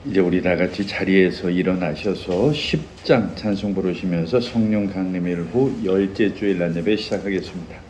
이제 우리 다 같이 자리에서 일어나셔서 10장 찬송 부르시면서 성령 강림일 후 10째 주일 날 예배 시작하겠습니다.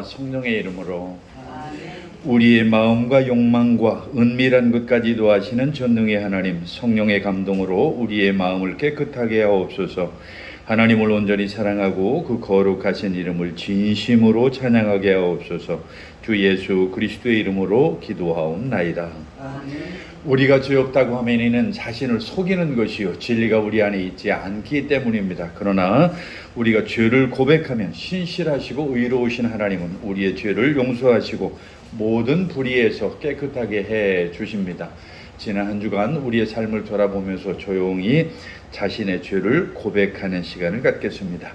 성령의 이름으로 우리의 마음과 욕망과 은밀한 것까지도 아시는 전능의 하나님, 성령의 감동으로 우리의 마음을 깨끗하게 하옵소서. 하나님을 온전히 사랑하고 그 거룩하신 이름을 진심으로 찬양하게 하옵소서. 주 예수 그리스도의 이름으로 기도하옵나이다. 우리가 죄 없다고 하면 이는 자신을 속이는 것이요 진리가 우리 안에 있지 않기 때문입니다. 그러나 우리가 죄를 고백하면 신실하시고 의로우신 하나님은 우리의 죄를 용서하시고 모든 불의에서 깨끗하게 해 주십니다. 지난 한 주간 우리의 삶을 돌아보면서 조용히 자신의 죄를 고백하는 시간을 갖겠습니다.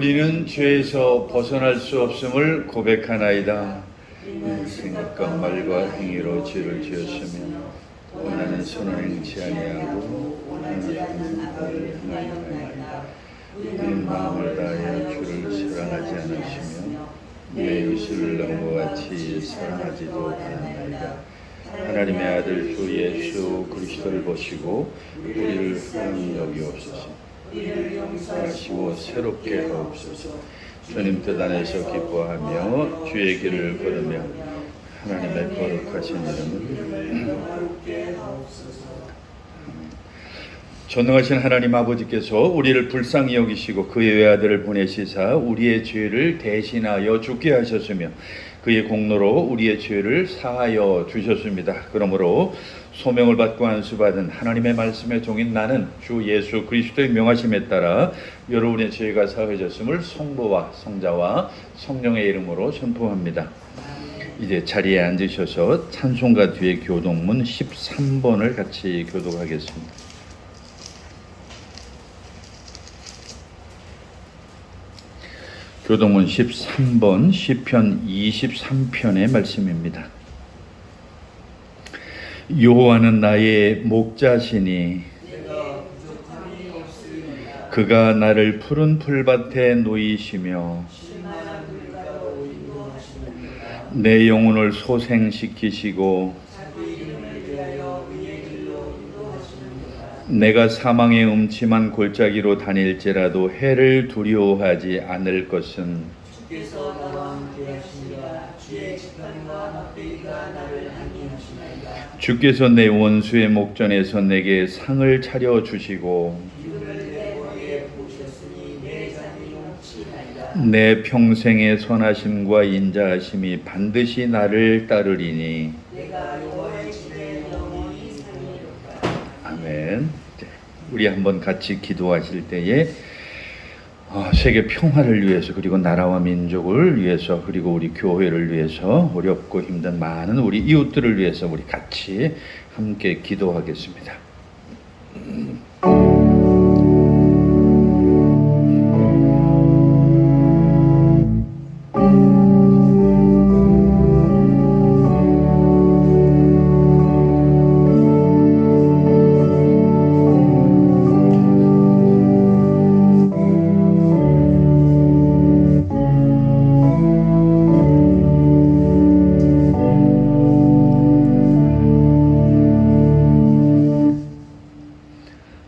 우리는 죄에서 벗어날 수 없음을 고백하나이다. 생각과 말과 행위로 죄를 지었으며 원하는 선을 행치 아니하고 원하는 것을 행하였나이다. 우리는 마음을 다하여 주를 사랑하지 않았으며 내 이웃을 남과 같이 사랑하지도 않았나이다. 하나님의 아들 주 예수 그리스도를 보시고 우리를 하나님 여기옵소서. 용서하시고 새롭게 하옵소서. 주님 뜻 안에서 기뻐하며 주의 길을 걸으며 하나님의 거룩하신 이름을 전능하신 하나님 아버지께서 우리를 불쌍히 여기시고 그의 외아들을 보내시사 우리의 죄를 대신하여 죽게 하셨으며 그의 공로로 우리의 죄를 사하여 주셨습니다. 그러므로 소명을 받고 안수받은 하나님의 말씀의 종인 나는 주 예수 그리스도의 명하심에 따라 여러분의 죄가 사해졌음을 성부와 성자와 성령의 이름으로 선포합니다. 이제 자리에 앉으셔서 찬송가 뒤에 교독문 13번을 같이 교독하겠습니다. 교동문 13번 시편 23편의 말씀입니다. 여호와는 나의 목자시니 그가 나를 푸른 풀밭에 놓이시며 내 영혼을 소생시키시고 내가 사망의 음침한 골짜기로 다닐지라도 해를 두려워하지 않을 것은 주께서 나와 함께하시니라. 주의 지팡이와 막대기가 나를 안위하시나이다. 주께서 내 원수의 목전에서 내게 상을 차려주시고 기름을 내 머리에 부으셨으니 내 잔이 넘치나이다. 내 평생의 선하심과 인자하심이 반드시 나를 따르리니 내가 여호와의 집에 영원히 살리로다. 아멘. 우리 한번 같이 기도하실 때에 세계 평화를 위해서, 그리고 나라와 민족을 위해서, 그리고 우리 교회를 위해서, 어렵고 힘든 많은 우리 이웃들을 위해서 우리 같이 함께 기도하겠습니다.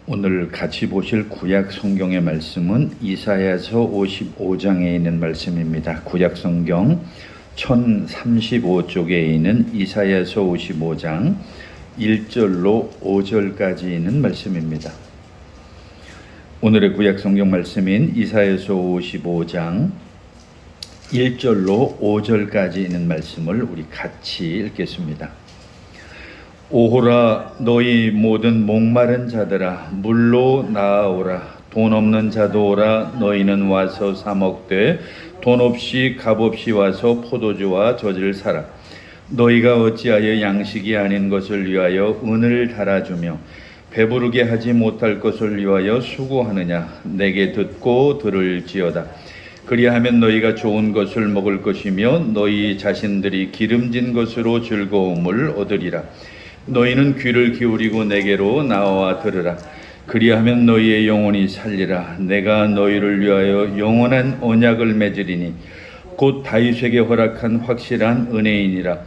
오늘 같이 보실 구약 성경의 말씀은 이사야서 55장에 있는 말씀입니다. 구약 성경 1035쪽에 있는 이사야서 55장 1절로 5절까지 있는 말씀입니다. 오늘의 구약 성경 말씀인 이사야서 55장 1절로 5절까지 있는 말씀을 우리 같이 읽겠습니다. 오호라 너희 모든 목마른 자들아 물로 나아오라. 돈 없는 자도 오라. 너희는 와서 사 먹되 돈 없이 값 없이 와서 포도주와 젖을 사라. 너희가 어찌하여 양식이 아닌 것을 위하여 은을 달아주며 배부르게 하지 못할 것을 위하여 수고하느냐. 내게 듣고 들을지어다. 그리하면 너희가 좋은 것을 먹을 것이며 너희 자신들이 기름진 것으로 즐거움을 얻으리라. 너희는 귀를 기울이고 내게로 나와 들으라. 그리하면 너희의 영혼이 살리라. 내가 너희를 위하여 영원한 언약을 맺으리니 곧 다윗에게 허락한 확실한 은혜이니라.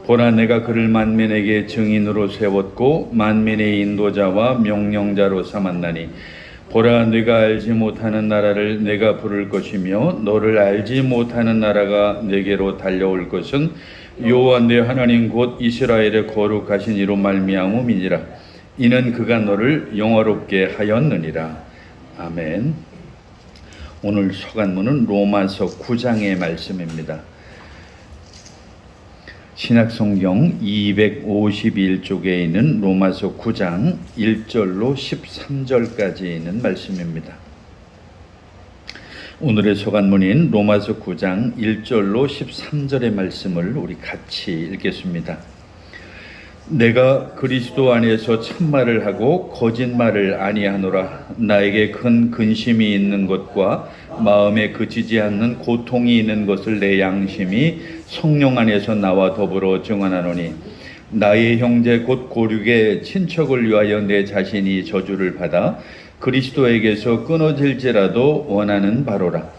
보라 내가 그를 만민에게 증인으로 세웠고 만민의 인도자와 명령자로 삼았나니 보라 네가 알지 못하는 나라를 내가 부를 것이며 너를 알지 못하는 나라가 내게로 달려올 것은 여호와 내 하나님 곧 이스라엘의 거룩하신 이로 말미암음이니라. 이는 그가 너를 영화롭게 하였느니라. 아멘. 오늘 서간문은 로마서 9장의 말씀입니다. 신약성경 251쪽에 있는 로마서 9장 1절로 13절까지 있는 말씀입니다. 오늘의 서간문인 로마서 9장 1절로 13절의 말씀을 우리 같이 읽겠습니다. 내가 그리스도 안에서 참말을 하고 거짓말을 아니하노라. 나에게 큰 근심이 있는 것과 마음에 그치지 않는 고통이 있는 것을 내 양심이 성령 안에서 나와 더불어 증언하노니 나의 형제 곧 고륙의 친척을 위하여 내 자신이 저주를 받아 그리스도에게서 끊어질지라도 원하는 바로라.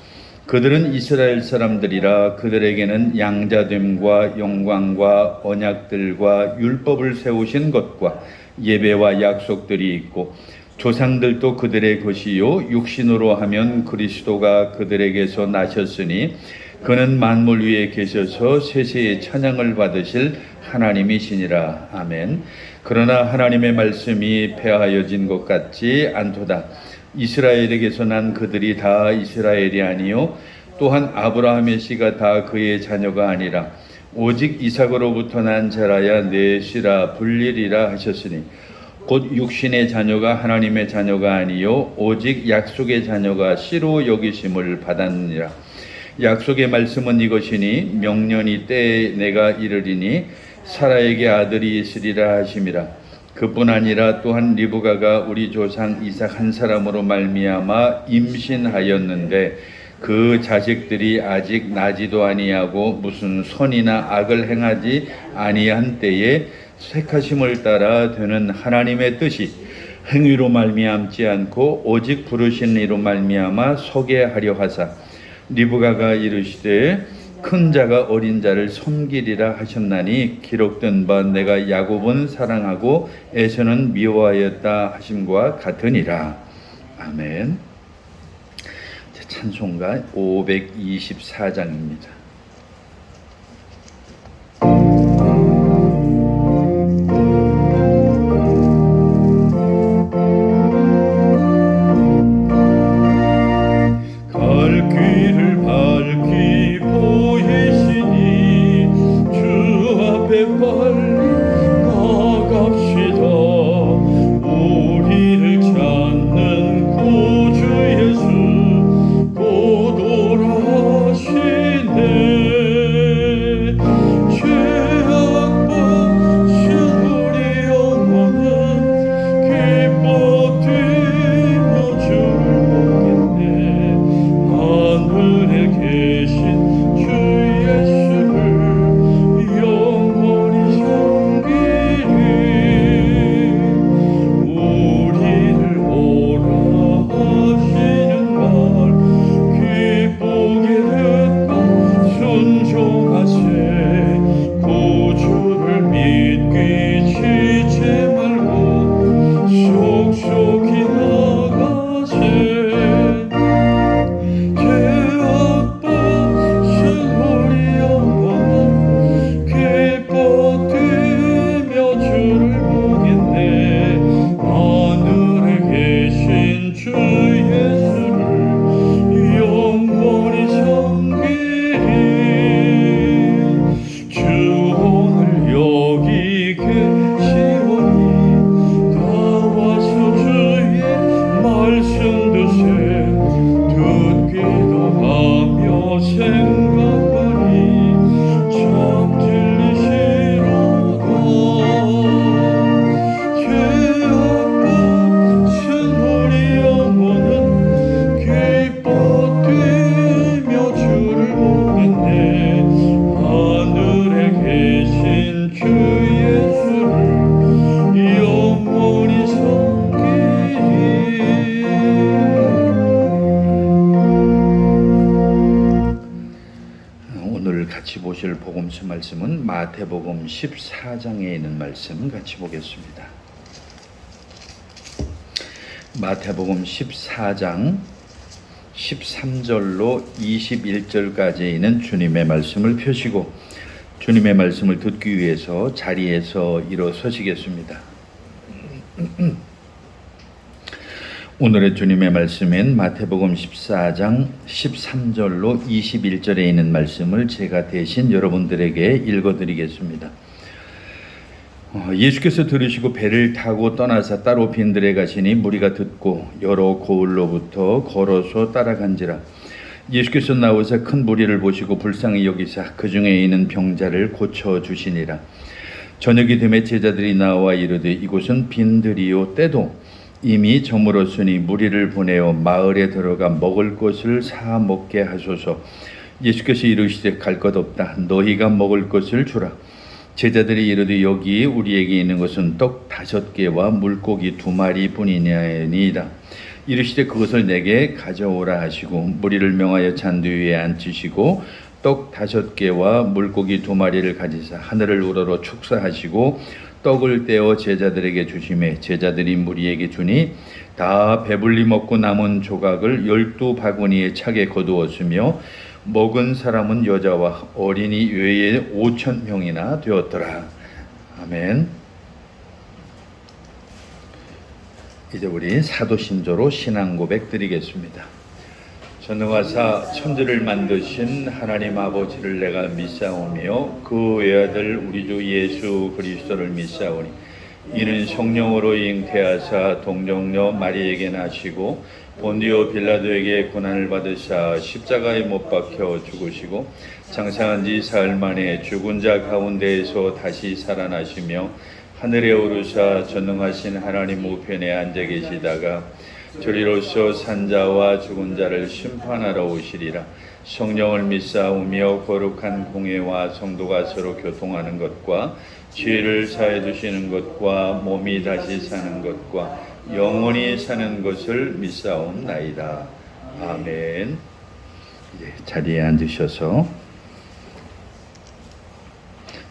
그들은 이스라엘 사람들이라. 그들에게는 양자됨과 영광과 언약들과 율법을 세우신 것과 예배와 약속들이 있고 조상들도 그들의 것이요 육신으로 하면 그리스도가 그들에게서 나셨으니 그는 만물 위에 계셔서 세세의 찬양을 받으실 하나님이시니라. 아멘. 그러나 하나님의 말씀이 폐하여진 것 같지 않도다. 이스라엘에게서 난 그들이 다 이스라엘이 아니요 또한 아브라함의 씨가 다 그의 자녀가 아니라 오직 이삭으로부터 난 자라야 내 씨라 불리리라 하셨으니 곧 육신의 자녀가 하나님의 자녀가 아니요 오직 약속의 자녀가 씨로 여기심을 받았느니라. 약속의 말씀은 이것이니 명년이 때에 내가 이르리니 사라에게 아들이 있으리라 하심이라. 그뿐 아니라 또한 리브가가 우리 조상 이삭 한 사람으로 말미암아 임신하였는데 그 자식들이 아직 나지도 아니하고 무슨 선이나 악을 행하지 아니한 때에 택하심을 따라 되는 하나님의 뜻이 행위로 말미암지 않고 오직 부르신 이로 말미암아 서게 하려 하사 리브가가 이르시되 큰 자가 어린 자를 섬기리라 하셨나니 기록된 바 내가 야곱은 사랑하고 에서는 미워하였다 하심과 같으니라. 아멘. 찬송가 524장입니다. 보실 복음서 말씀은 마태복음 14장에 있는 말씀 같이 보겠습니다. 마태복음 14장 13절로 21절까지 있는 주님의 말씀을 펴시고 주님의 말씀을 듣기 위해서 자리에서 일어서시겠습니다. 오늘의 주님의 말씀은 마태복음 14장 13절로 21절에 있는 말씀을 제가 대신 여러분들에게 읽어드리겠습니다. 예수께서 들으시고 배를 타고 떠나사 따로 빈들에 가시니 무리가 듣고 여러 고을로부터 걸어서 따라간지라. 예수께서 나오사 큰 무리를 보시고 불쌍히 여기사 그 중에 있는 병자를 고쳐주시니라. 저녁이 되매 제자들이 나와 이르되 이곳은 빈들이요 때도 이미 저물었으니 무리를 보내어 마을에 들어가 먹을 것을 사 먹게 하소서. 예수께서 이르시되 갈 것 없다. 너희가 먹을 것을 주라. 제자들이 이르되 여기 우리에게 있는 것은 떡 5개와 물고기 2마리 뿐이니이다. 이르시되 그것을 내게 가져오라 하시고 무리를 명하여 잔디 위에 앉히시고 떡 5개와 물고기 2마리를 가지사 하늘을 우러러 축사하시고 떡을 떼어 제자들에게 주시매 제자들이 무리에게 주니 다 배불리 먹고 남은 조각을 12바구니에 차게 거두었으며 먹은 사람은 여자와 어린이 외에 5,000명이나 되었더라. 아멘. 이제 우리 사도신조로 신앙 고백 드리겠습니다. 전능하사 천지를 만드신 하나님 아버지를 내가 믿사오며 그 외아들 우리 주 예수 그리스도를 믿사오니 이는 성령으로 잉태하사 동정녀 마리에게 나시고 본디오 빌라도에게 고난을 받으사 십자가에 못 박혀 죽으시고 장사한 지 사흘 만에 죽은 자 가운데에서 다시 살아나시며 하늘에 오르사 전능하신 하나님 우편에 앉아 계시다가 저리로서 산자와 죽은 자를 심판하러 오시리라. 성령을 믿사오며 거룩한 공회와 성도가 서로 교통하는 것과 죄를 사해 주시는 것과 몸이 다시 사는 것과 영원히 사는 것을 믿사옵나이다. 아멘. 자리에 앉으셔서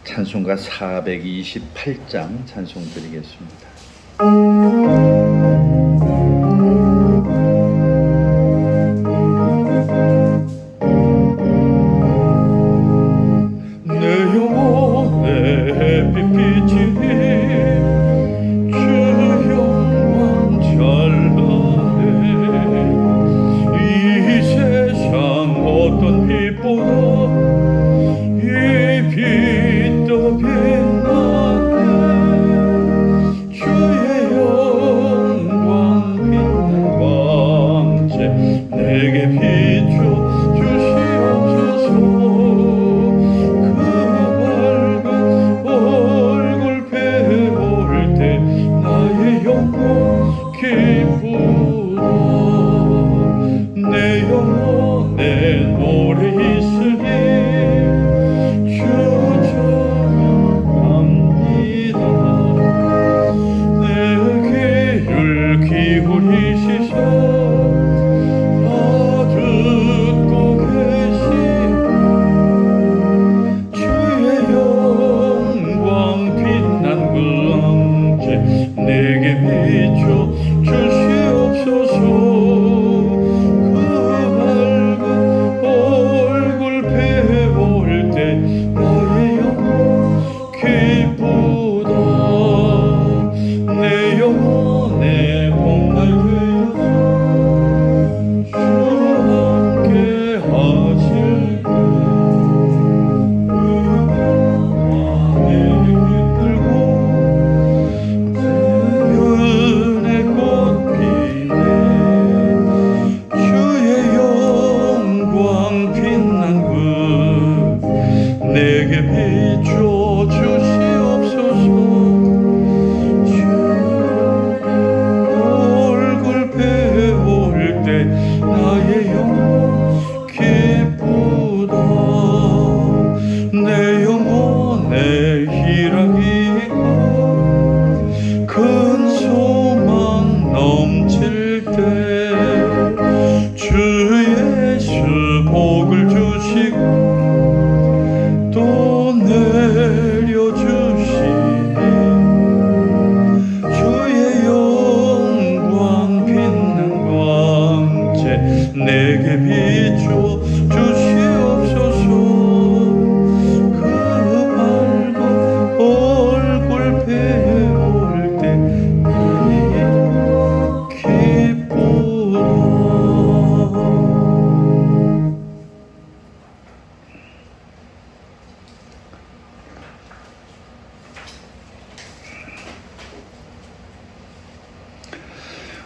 찬송가 428장 찬송 드리겠습니다.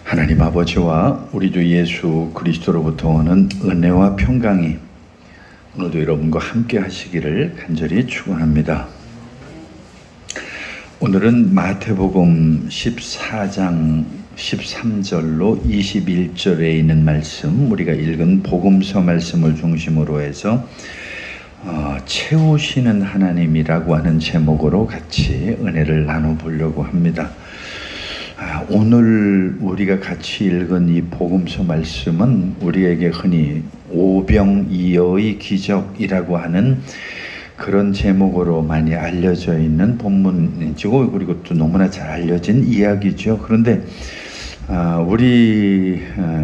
하나님 아버지와 우리 주 예수 그리스도로부터 오는 은혜와 평강이 오늘도 여러분과 함께 하시기를 간절히 축원합니다. 오늘은 마태복음 14장 13절로 21절에 있는 말씀, 우리가 읽은 복음서 말씀을 중심으로 해서 채우시는 하나님이라고 하는 제목으로 같이 은혜를 나눠보려고 합니다. 오늘 우리가 같이 읽은 이 복음서 말씀은 우리에게 흔히 오병이어의 기적이라고 하는 그런 제목으로 많이 알려져 있는 본문이고, 그리고 또 너무나 잘 알려진 이야기죠. 그런데 우리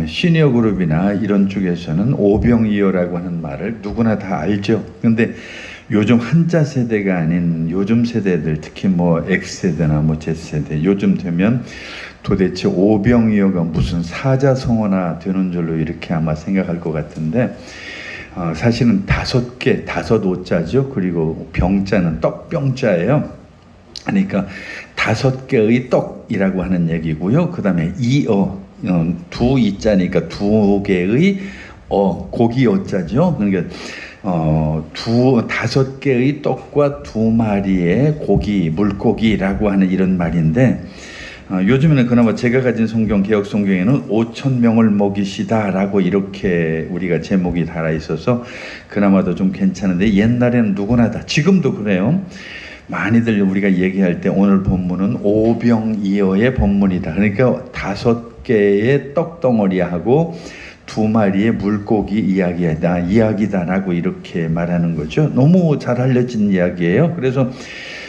시니어 그룹이나 이런 쪽에서는 오병이어라고 하는 말을 누구나 다 알죠. 그런데 요즘 한자 세대가 아닌 요즘 세대들, 특히 뭐 X세대나 뭐 Z세대, 요즘 되면 도대체 오병이어가 무슨 사자성어나 되는 줄로 이렇게 아마 생각할 것 같은데, 사실은 다섯 오자죠. 그리고 병자는 떡병자예요. 그러니까 5개의 떡이라고 하는 얘기고요. 그 다음에 두 이자니까 2개의 고기 어자죠. 그러니까 5개의 떡과 2마리의 고기, 물고기라고 하는 이런 말인데, 요즘에는 그나마 제가 가진 성경 개역 성경에는 5,000명을 먹이시다라고 이렇게 우리가 제목이 달아 있어서 그나마도 좀 괜찮은데, 옛날에는 누구나 다, 지금도 그래요. 많이들 우리가 얘기할 때 오늘 본문은 오병이어의 본문이다. 그러니까 5개의 떡덩어리하고 2마리의 물고기 이야기다라고 이렇게 말하는 거죠. 너무 잘 알려진 이야기예요. 그래서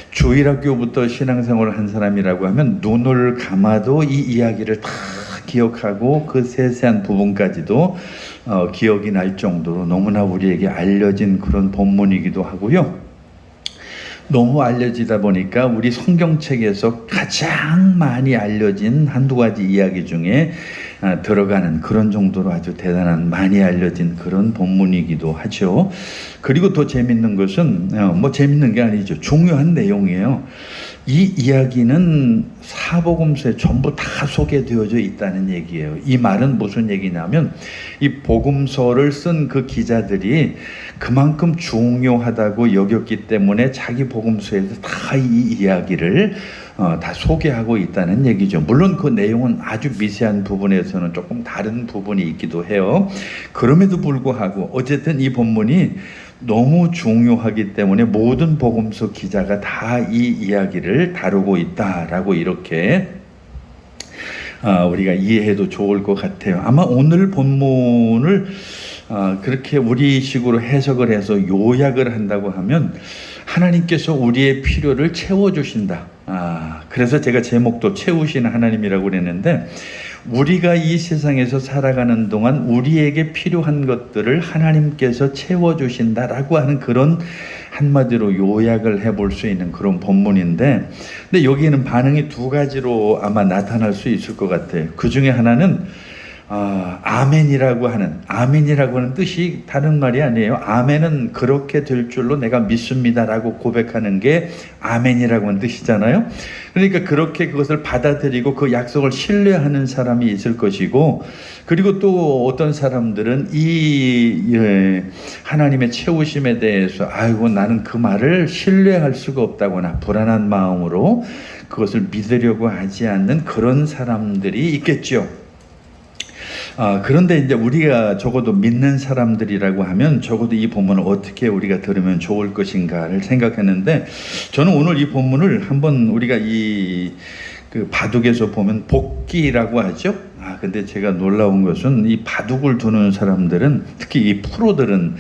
주일학교부터 신앙생활을 한 사람이라고 하면 눈을 감아도 이 이야기를 다 기억하고 그 세세한 부분까지도 기억이 날 정도로 너무나 우리에게 알려진 그런 본문이기도 하고요. 너무 알려지다 보니까 우리 성경책에서 가장 많이 알려진 한두 가지 이야기 중에 들어가는 그런 정도로 아주 대단한, 많이 알려진 그런 본문이기도 하죠. 그리고 더 재밌는 것은 뭐 재밌는 게 아니죠. 중요한 내용이에요. 이 이야기는 사복음서에 전부 다 소개되어져 있다는 얘기예요. 이 말은 무슨 얘기냐면, 이 복음서를 쓴 그 기자들이 그만큼 중요하다고 여겼기 때문에 자기 복음서에서 다 이 이야기를 다 소개하고 있다는 얘기죠. 물론 그 내용은 아주 미세한 부분에서는 조금 다른 부분이 있기도 해요. 그럼에도 불구하고 어쨌든 이 본문이 너무 중요하기 때문에 모든 복음서 기자가 다 이 이야기를 다루고 있다라고 이렇게 우리가 이해해도 좋을 것 같아요. 아마 오늘 본문을 그렇게 우리식으로 해석을 해서 요약을 한다고 하면, 하나님께서 우리의 필요를 채워주신다. 그래서 제가 제목도 채우시는 하나님이라고 그랬는데, 우리가 이 세상에서 살아가는 동안 우리에게 필요한 것들을 하나님께서 채워주신다라고 하는 그런, 한마디로 요약을 해볼 수 있는 그런 본문인데, 근데 여기에는 반응이 2가지로 아마 나타날 수 있을 것 같아요. 그 중에 하나는 아멘이라고 하는 뜻이 다른 말이 아니에요. 아멘은 그렇게 될 줄로 내가 믿습니다라고 고백하는 게 아멘이라고 하는 뜻이잖아요. 그러니까 그렇게 그것을 받아들이고 그 약속을 신뢰하는 사람이 있을 것이고, 그리고 또 어떤 사람들은 이 하나님의 채우심에 대해서 아이고 나는 그 말을 신뢰할 수가 없다거나 불안한 마음으로 그것을 믿으려고 하지 않는 그런 사람들이 있겠죠. 그런데 이제 우리가 적어도 믿는 사람들이라고 하면 적어도 이 본문을 어떻게 우리가 들으면 좋을 것인가를 생각했는데, 저는 오늘 이 본문을 한번 우리가 그 바둑에서 보면 복기라고 하죠. 근데 제가 놀라운 것은 이 바둑을 두는 사람들은, 특히 이 프로들은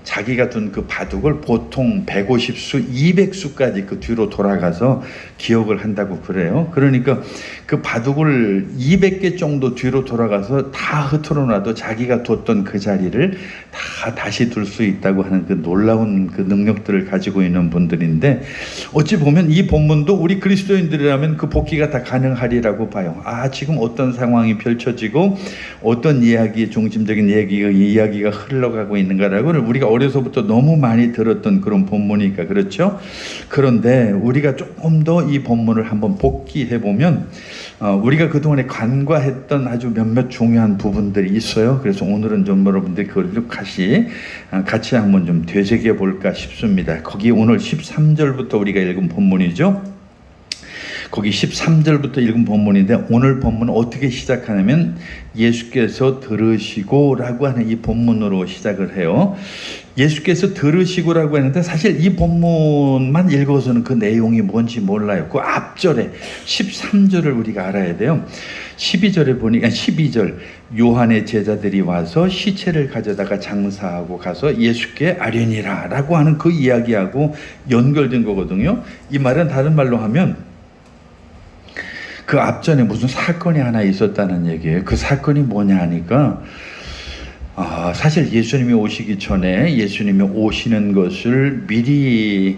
자기가 둔 그 바둑을 보통 150수, 200수까지 그 뒤로 돌아가서 기억을 한다고 그래요. 그러니까 그 바둑을 200개 정도 뒤로 돌아가서 다 흐트러 놔도 자기가 뒀던 그 자리를 다 다시 둘 수 있다고 하는 그 놀라운 그 능력들을 가지고 있는 분들인데, 어찌 보면 이 본문도 우리 그리스도인들이라면 그 복기가 다 가능하리라고 봐요. 지금 어떤 상황이 펼쳐지고 어떤 이야기, 중심적인 이야기가 흘러가고 있는가라고 우리가 어려서부터 너무 많이 들었던 그런 본문이니까 그렇죠. 그런데 우리가 조금 더 이 본문을 한번 복기해 보면 우리가 그동안에 간과했던 아주 몇몇 중요한 부분들이 있어요. 그래서 오늘은 좀 여러분들 그걸 같이 한번 좀 되새겨 볼까 싶습니다. 거기 오늘 13절부터 우리가 읽은 본문이죠. 거기 13절부터 읽은 본문인데, 오늘 본문은 어떻게 시작하냐면 예수께서 들으시고 라고 하는 이 본문으로 시작을 해요. 예수께서 들으시고라고 했는데 사실 이 본문만 읽어서는 그 내용이 뭔지 몰라요. 그 앞절에 13절을 우리가 알아야 돼요. 12절에 보니까 12절, 요한의 제자들이 와서 시체를 가져다가 장사하고 가서 예수께 아뢰니라 라고 하는 그 이야기하고 연결된 거거든요. 이 말은 다른 말로 하면 그 앞전에 무슨 사건이 하나 있었다는 얘기예요. 그 사건이 뭐냐 하니까 사실 예수님이 오시기 전에 예수님이 오시는 것을 미리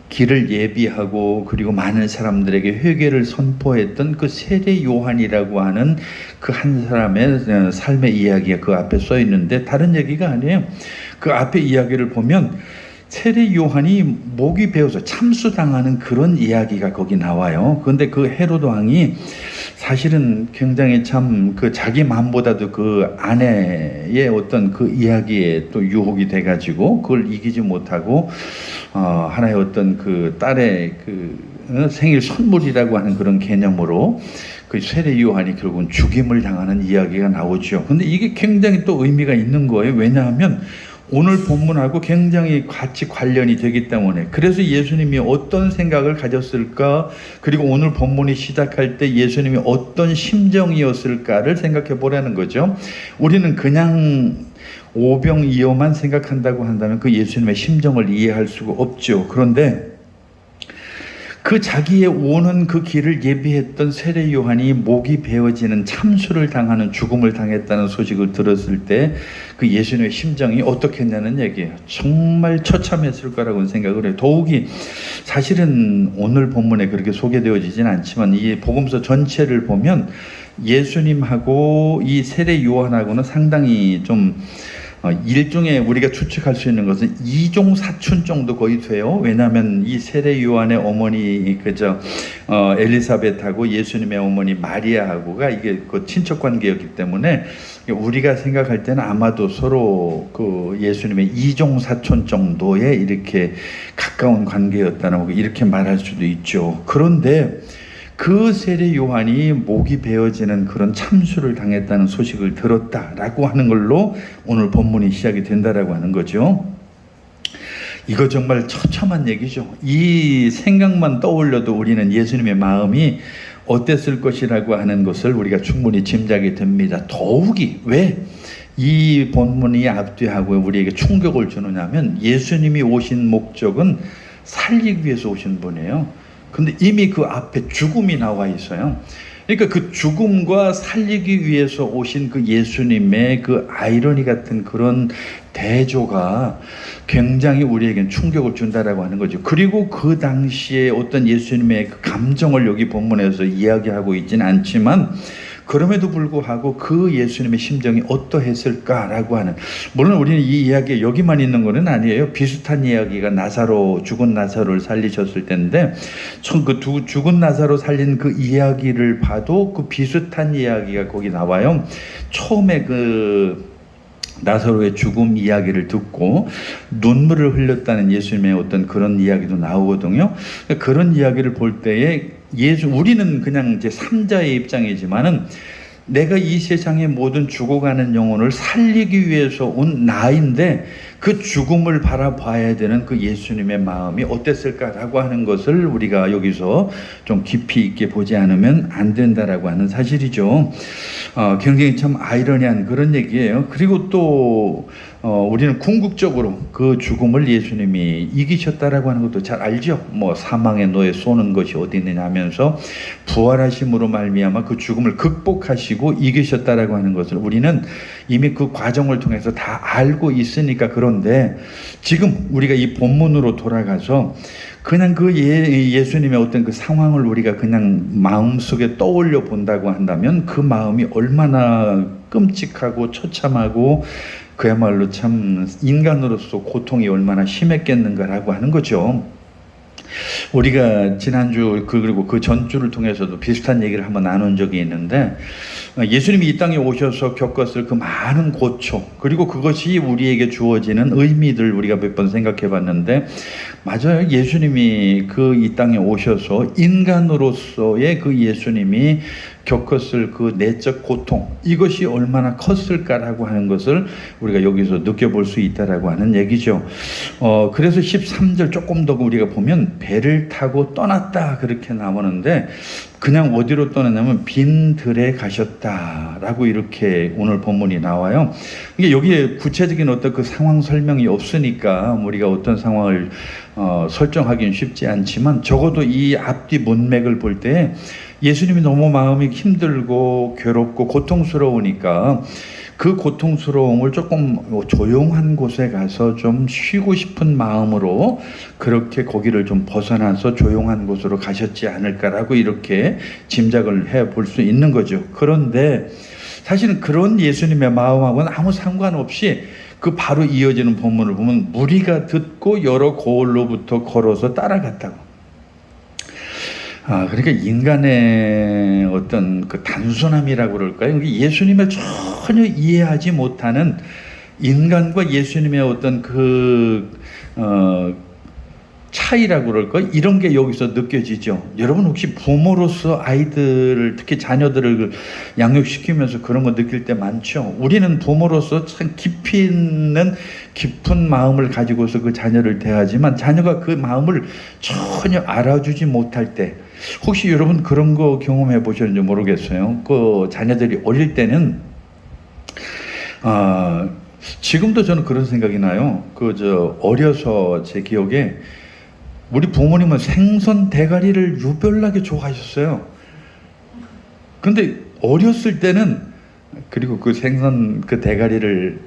길을 예비하고 그리고 많은 사람들에게 회개를 선포했던 그 세례 요한이라고 하는 그 한 사람의 삶의 이야기가 그 앞에 써 있는데, 다른 얘기가 아니에요. 그 앞에 이야기를 보면 세례 요한이 목이 베어서 참수당하는 그런 이야기가 거기 나와요. 그런데 그 헤로드 왕이 사실은 굉장히 참 그 자기 마음보다도 그 아내의 어떤 그 이야기에 또 유혹이 돼가지고 그걸 이기지 못하고 하나의 어떤 그 딸의 그 생일 선물이라고 하는 그런 개념으로 그 세례 요한이 결국은 죽임을 당하는 이야기가 나오죠. 근데 이게 굉장히 또 의미가 있는 거예요. 왜냐하면 오늘 본문하고 굉장히 같이 관련이 되기 때문에. 그래서 예수님이 어떤 생각을 가졌을까, 그리고 오늘 본문이 시작할 때 예수님이 어떤 심정이었을까를 생각해 보라는 거죠. 우리는 그냥 오병이어만 생각한다고 한다면 그 예수님의 심정을 이해할 수가 없죠. 그런데 그 자기의 오는 그 길을 예비했던 세례 요한이 목이 베어지는 참수를 당하는, 죽음을 당했다는 소식을 들었을 때 그 예수님의 심정이 어떻겠냐는 얘기예요. 정말 처참했을 거라고 생각을 해요. 더욱이 사실은 오늘 본문에 그렇게 소개되어지진 않지만 이 복음서 전체를 보면 예수님하고 이 세례 요한하고는 상당히 좀 일종의 우리가 추측할 수 있는 것은 이종 사촌 정도 거의 돼요. 왜냐하면 이 세례 요한의 어머니 엘리사벳하고 예수님의 어머니 마리아하고가 이게 그 친척 관계였기 때문에 우리가 생각할 때는 아마도 서로 그 예수님의 이종 사촌 정도의 이렇게 가까운 관계였다라고 이렇게 말할 수도 있죠. 그런데 그 세례 요한이 목이 베어지는 그런 참수를 당했다는 소식을 들었다라고 하는 걸로 오늘 본문이 시작이 된다라고 하는 거죠. 이거 정말 처참한 얘기죠. 이 생각만 떠올려도 우리는 예수님의 마음이 어땠을 것이라고 하는 것을 우리가 충분히 짐작이 됩니다. 더욱이 왜 이 본문이 앞뒤하고 우리에게 충격을 주느냐면 예수님이 오신 목적은 살리기 위해서 오신 분이에요. 근데 이미 그 앞에 죽음이 나와 있어요. 그러니까 그 죽음과 살리기 위해서 오신 그 예수님의 그 아이러니 같은 그런 대조가 굉장히 우리에겐 충격을 준다라고 하는 거죠. 그리고 그 당시에 어떤 예수님의 그 감정을 여기 본문에서 이야기하고 있지는 않지만 그럼에도 불구하고 그 예수님의 심정이 어떠했을까라고 하는, 물론 우리는 이 이야기에 여기만 있는 것은 아니에요. 비슷한 이야기가 죽은 나사로를 살리셨을 때인데 그 죽은 나사로 살린 그 이야기를 봐도 그 비슷한 이야기가 거기 나와요. 처음에 그 나사로의 죽음 이야기를 듣고 눈물을 흘렸다는 예수님의 어떤 그런 이야기도 나오거든요. 그런 이야기를 볼 때에 우리는 그냥 이제 3자의 입장이지만은 내가 이 세상의 모든 죽어가는 영혼을 살리기 위해서 온 나인데 그 죽음을 바라봐야 되는 그 예수님의 마음이 어땠을까라고 하는 것을 우리가 여기서 좀 깊이 있게 보지 않으면 안 된다라고 하는 사실이죠. 굉장히 참 아이러니한 그런 얘기예요. 그리고 또 우리는 궁극적으로 그 죽음을 예수님이 이기셨다라고 하는 것도 잘 알죠. 뭐 사망의 노에 쏘는 것이 어디 있느냐 하면서 부활하심으로 말미암아 그 죽음을 극복하시고 이기셨다라고 하는 것을 우리는 이미 그 과정을 통해서 다 알고 있으니까. 그런데 지금 우리가 이 본문으로 돌아가서 그냥 그 예수님의 어떤 그 상황을 우리가 그냥 마음속에 떠올려 본다고 한다면 그 마음이 얼마나 끔찍하고 처참하고 그야말로 참 인간으로서 고통이 얼마나 심했겠는가라고 하는 거죠. 우리가 지난주 그리고 그 전주를 통해서도 비슷한 얘기를 한번 나눈 적이 있는데 예수님이 이 땅에 오셔서 겪었을 그 많은 고초, 그리고 그것이 우리에게 주어지는 의미들 우리가 몇 번 생각해 봤는데, 맞아요. 예수님이 그 이 땅에 오셔서 인간으로서의 그 예수님이 겪었을 그 내적 고통, 이것이 얼마나 컸을까라고 하는 것을 우리가 여기서 느껴볼 수 있다라고 하는 얘기죠. 그래서 13절 조금 더 우리가 보면 배를 타고 떠났다 그렇게 나오는데, 그냥 어디로 떠났냐면 빈 들에 가셨다라고 이렇게 오늘 본문이 나와요. 이게 여기에 구체적인 어떤 그 상황 설명이 없으니까 우리가 어떤 상황을 설정하기는 쉽지 않지만, 적어도 이 앞뒤 문맥을 볼 때 예수님이 너무 마음이 힘들고 괴롭고 고통스러우니까 그 고통스러움을 조금 조용한 곳에 가서 좀 쉬고 싶은 마음으로 그렇게 거기를 좀 벗어나서 조용한 곳으로 가셨지 않을까라고 이렇게 짐작을 해 볼 수 있는 거죠. 그런데 사실은 그런 예수님의 마음하고는 아무 상관없이 그 바로 이어지는 본문을 보면 무리가 듣고 여러 고을로부터 걸어서 따라갔다고. 그러니까 인간의 어떤 그 단순함이라고 그럴까요? 예수님을 전혀 이해하지 못하는 인간과 예수님의 어떤 차이라고 그럴까? 이런 게 여기서 느껴지죠. 여러분 혹시 부모로서 아이들을, 특히 자녀들을 양육시키면서 그런 거 느낄 때 많죠. 우리는 부모로서 참 깊이 있는 깊은 마음을 가지고서 그 자녀를 대하지만 자녀가 그 마음을 전혀 알아주지 못할 때, 혹시 여러분 그런 거 경험해 보셨는지 모르겠어요. 그 자녀들이 어릴 때는 지금도 저는 그런 생각이 나요. 어려서 제 기억에 우리 부모님은 생선 대가리를 유별나게 좋아하셨어요. 근데 어렸을 때는, 그리고 그 생선 그 대가리를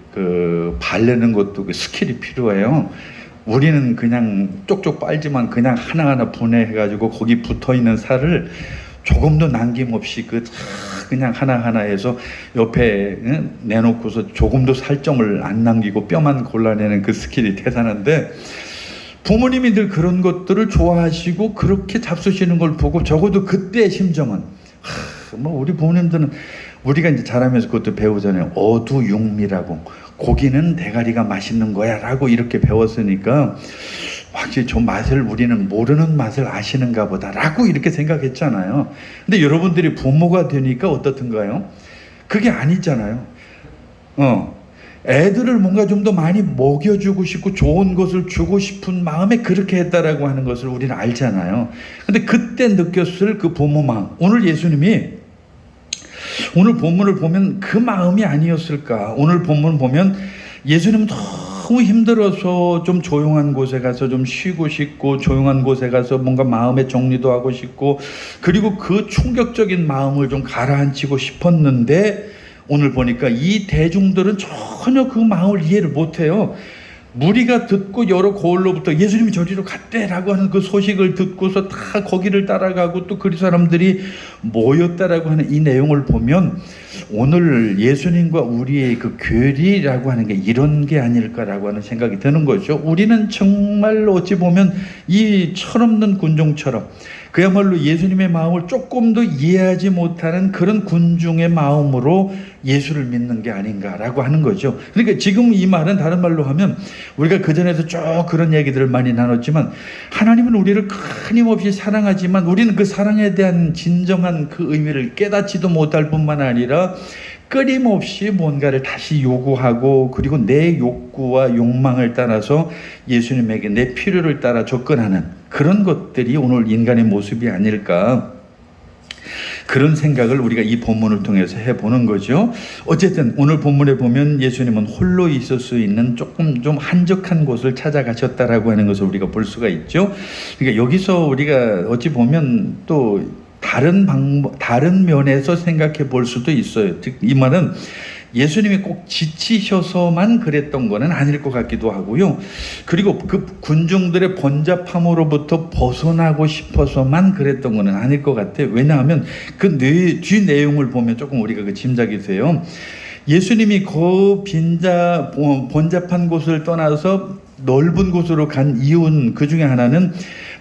바르는 것도 그 스킬이 필요해요. 우리는 그냥 쪽쪽 빨지만 그냥 하나하나 분해해가지고 거기 붙어있는 살을 조금도 남김없이 그냥 하나하나 해서 옆에 내놓고서 조금도 살점을 안 남기고 뼈만 골라내는 그 스킬이 대단한데, 부모님이 늘 그런 것들을 좋아하시고 그렇게 잡수시는 걸 보고 적어도 그때의 심정은, 우리 부모님들은 우리가 이제 자라면서 그것도 배우잖아요. 어두육미라고, 고기는 대가리가 맛있는 거야 라고 이렇게 배웠으니까 확실히 저 맛을 우리는 모르는 맛을 아시는가 보다 라고 이렇게 생각했잖아요. 근데 여러분들이 부모가 되니까 어떻든가요? 그게 아니잖아요. 애들을 뭔가 좀 더 많이 먹여주고 싶고 좋은 것을 주고 싶은 마음에 그렇게 했다라고 하는 것을 우리는 알잖아요. 근데 그때 느꼈을 그 부모 마음, 오늘 예수님이 오늘 본문을 보면 그 마음이 아니었을까. 오늘 본문 보면 예수님은 너무 힘들어서 좀 조용한 곳에 가서 좀 쉬고 싶고, 조용한 곳에 가서 뭔가 마음의 정리도 하고 싶고, 그리고 그 충격적인 마음을 좀 가라앉히고 싶었는데, 오늘 보니까 이 대중들은 전혀 그 마음을 이해를 못해요. 무리가 듣고 여러 고을로부터 예수님이 저리로 갔대라고 하는 그 소식을 듣고서 다 거기를 따라가고 또 그 사람들이 모였다라고 하는 이 내용을 보면 오늘 예수님과 우리의 그 괴리라고 하는 게 이런 게 아닐까라고 하는 생각이 드는 거죠. 우리는 정말 어찌 보면 이 철없는 군중처럼 그야말로 예수님의 마음을 조금도 이해하지 못하는 그런 군중의 마음으로 예수를 믿는 게 아닌가라고 하는 거죠. 그러니까 지금 이 말은 다른 말로 하면, 우리가 그전에도 쭉 그런 얘기들을 많이 나눴지만, 하나님은 우리를 끊임없이 사랑하지만 우리는 그 사랑에 대한 진정한 그 의미를 깨닫지도 못할 뿐만 아니라 끊임없이 뭔가를 다시 요구하고, 그리고 내 욕구와 욕망을 따라서 예수님에게 내 필요를 따라 접근하는 그런 것들이 오늘 인간의 모습이 아닐까, 그런 생각을 우리가 이 본문을 통해서 해보는 거죠. 어쨌든 오늘 본문에 보면 예수님은 홀로 있을 수 있는 조금 좀 한적한 곳을 찾아가셨다라고 하는 것을 우리가 볼 수가 있죠. 그러니까 여기서 우리가 어찌 보면 또 다른 면에서 생각해 볼 수도 있어요. 즉, 이 말은 예수님이 꼭 지치셔서만 그랬던 거는 아닐 것 같기도 하고요. 그리고 그 군중들의 번잡함으로부터 벗어나고 싶어서만 그랬던 거는 아닐 것 같아요. 왜냐하면 그 뒤 내용을 보면 조금 우리가 그 짐작이 돼요. 예수님이 그 번잡한 곳을 떠나서 넓은 곳으로 간 이유는, 그 중에 하나는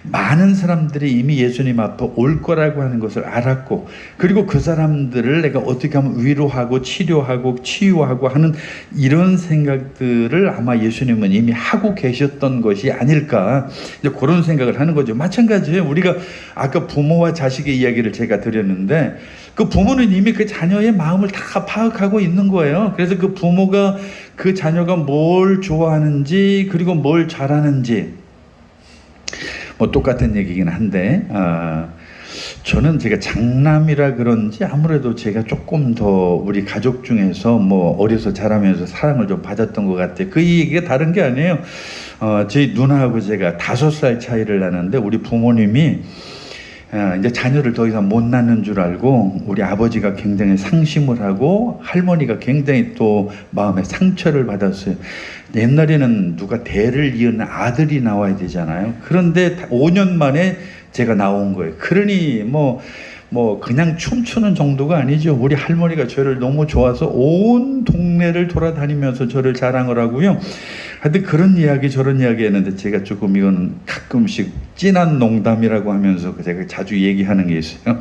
많은 사람들이 이미 예수님 앞에 올 거라고 하는 것을 알았고, 그리고 그 사람들을 내가 어떻게 하면 위로하고 치료하고 치유하고 하는 이런 생각들을 아마 예수님은 이미 하고 계셨던 것이 아닐까, 이제 그런 생각을 하는 거죠. 마찬가지예요. 우리가 아까 부모와 자식의 이야기를 제가 드렸는데, 그 부모는 이미 그 자녀의 마음을 다 파악하고 있는 거예요. 그래서 그 부모가 그 자녀가 뭘 좋아하는지, 그리고 뭘 잘하는지, 뭐 똑같은 얘기긴 한데, 저는 제가 장남이라 그런지 아무래도 제가 조금 더 우리 가족 중에서 뭐 어려서 자라면서 사랑을 좀 받았던 것 같아요. 그 얘기가 다른 게 아니에요. 저희 누나하고 제가 5살 차이를 나는데, 우리 부모님이 이제 자녀를 더 이상 못 낳는 줄 알고 우리 아버지가 굉장히 상심을 하고 할머니가 굉장히 또 마음에 상처를 받았어요. 옛날에는 누가 대를 이은 아들이 나와야 되잖아요. 그런데 5년 만에 제가 나온 거예요. 그러니 뭐 그냥 춤추는 정도가 아니죠. 우리 할머니가 저를 너무 좋아서 온 동네를 돌아다니면서 저를 자랑을 하고요. 하여튼 그런 이야기 저런 이야기 했는데, 제가 조금 이건 가끔씩 찐한 농담이라고 하면서 제가 자주 얘기하는 게 있어요.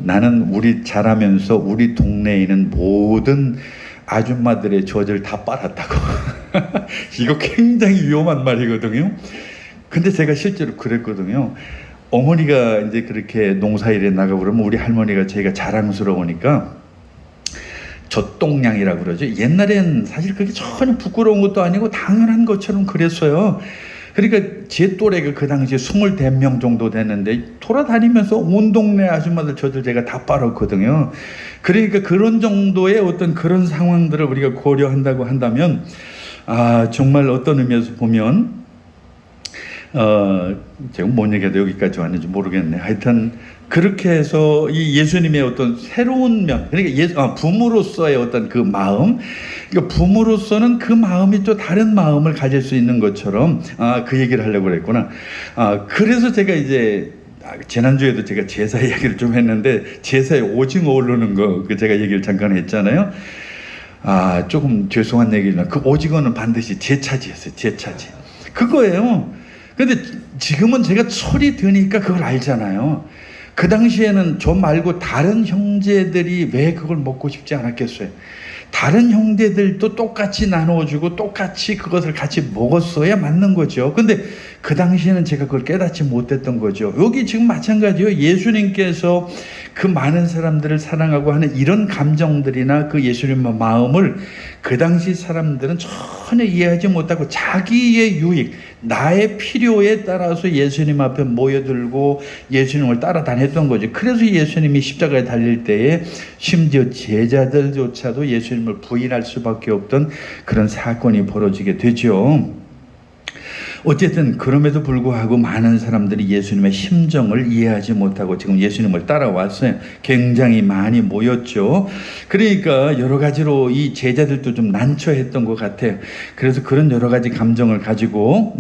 나는 우리 자라면서 우리 동네에 있는 모든 아줌마들의 젖을 다 빨았다고. 이거 굉장히 위험한 말이거든요. 근데 제가 실제로 그랬거든요. 어머니가 이제 그렇게 농사일에 나가고 그러면 우리 할머니가 제가 자랑스러우니까 젖동량이라고 그러죠. 옛날엔 사실 그게 전혀 부끄러운 것도 아니고 당연한 것처럼 그랬어요. 그러니까 제 또래가 그 당시에 20명 정도 됐는데 돌아다니면서 온 동네 아줌마들 저들 제가 다 빨았거든요. 그러니까 그런 정도의 어떤 그런 상황들을 우리가 고려한다고 한다면 정말 어떤 의미에서 보면 제가 뭔 얘기해도 여기까지 왔는지 모르겠네. 하여튼 그렇게 해서 이 예수님의 어떤 새로운 면, 그러니까 부모로서의 어떤 그 마음, 그러니까 부모로서는 그 마음이 또 다른 마음을 가질 수 있는 것처럼 그 얘기를 하려고 그랬구나. 그래서 제가 이제 지난주에도 제가 제사 이야기를 좀 했는데 제사에 오징어 오르는 거 그 제가 얘기를 잠깐 했잖아요. 조금 죄송한 얘기지만 그 오징어는 반드시 제 차지였어요. 제 차지. 그거예요. 근데 지금은 제가 철이 드니까 그걸 알잖아요. 그 당시에는 저 말고 다른 형제들이 왜 그걸 먹고 싶지 않았겠어요? 다른 형제들도 똑같이 나눠주고 똑같이 그것을 같이 먹었어야 맞는 거죠. 근데 그 당시에는 제가 그걸 깨닫지 못했던 거죠. 여기 지금 마찬가지예요. 예수님께서 그 많은 사람들을 사랑하고 하는 이런 감정들이나 그 예수님의 마음을 그 당시 사람들은 전혀 이해하지 못하고 자기의 유익, 나의 필요에 따라서 예수님 앞에 모여들고 예수님을 따라다녔던 거죠. 그래서 예수님이 십자가에 달릴 때에 심지어 제자들조차도 예수님을 부인할 수밖에 없던 그런 사건이 벌어지게 되죠. 어쨌든 그럼에도 불구하고 많은 사람들이 예수님의 심정을 이해하지 못하고 지금 예수님을 따라왔어요. 굉장히 많이 모였죠. 그러니까 여러 가지로 이 제자들도 좀 난처했던 것 같아요. 그래서 그런 여러 가지 감정을 가지고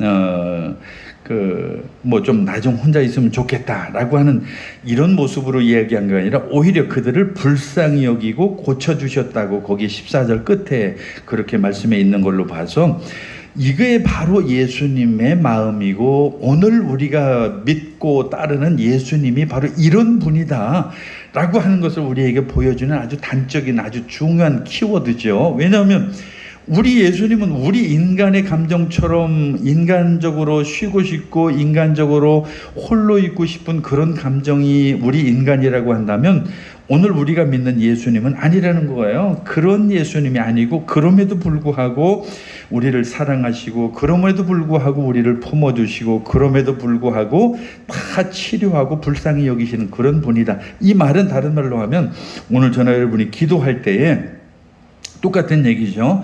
좀 나 좀 혼자 있으면 좋겠다라고 하는 이런 모습으로 이야기한 게 아니라 오히려 그들을 불쌍히 여기고 고쳐주셨다고 거기 14절 끝에 그렇게 말씀해 있는 걸로 봐서 이게 바로 예수님의 마음이고 오늘 우리가 믿고 따르는 예수님이 바로 이런 분이다 라고 하는 것을 우리에게 보여주는 아주 단적인 아주 중요한 키워드죠. 왜냐하면 우리 예수님은 우리 인간의 감정처럼 인간적으로 쉬고 싶고 인간적으로 홀로 있고 싶은 그런 감정이 우리 인간이라고 한다면 오늘 우리가 믿는 예수님은 아니라는 거예요. 그런 예수님이 아니고 그럼에도 불구하고 우리를 사랑하시고 그럼에도 불구하고 우리를 품어주시고 그럼에도 불구하고 다 치료하고 불쌍히 여기시는 그런 분이다. 이 말은 다른 말로 하면 오늘 저나 여러분이 기도할 때에 똑같은 얘기죠.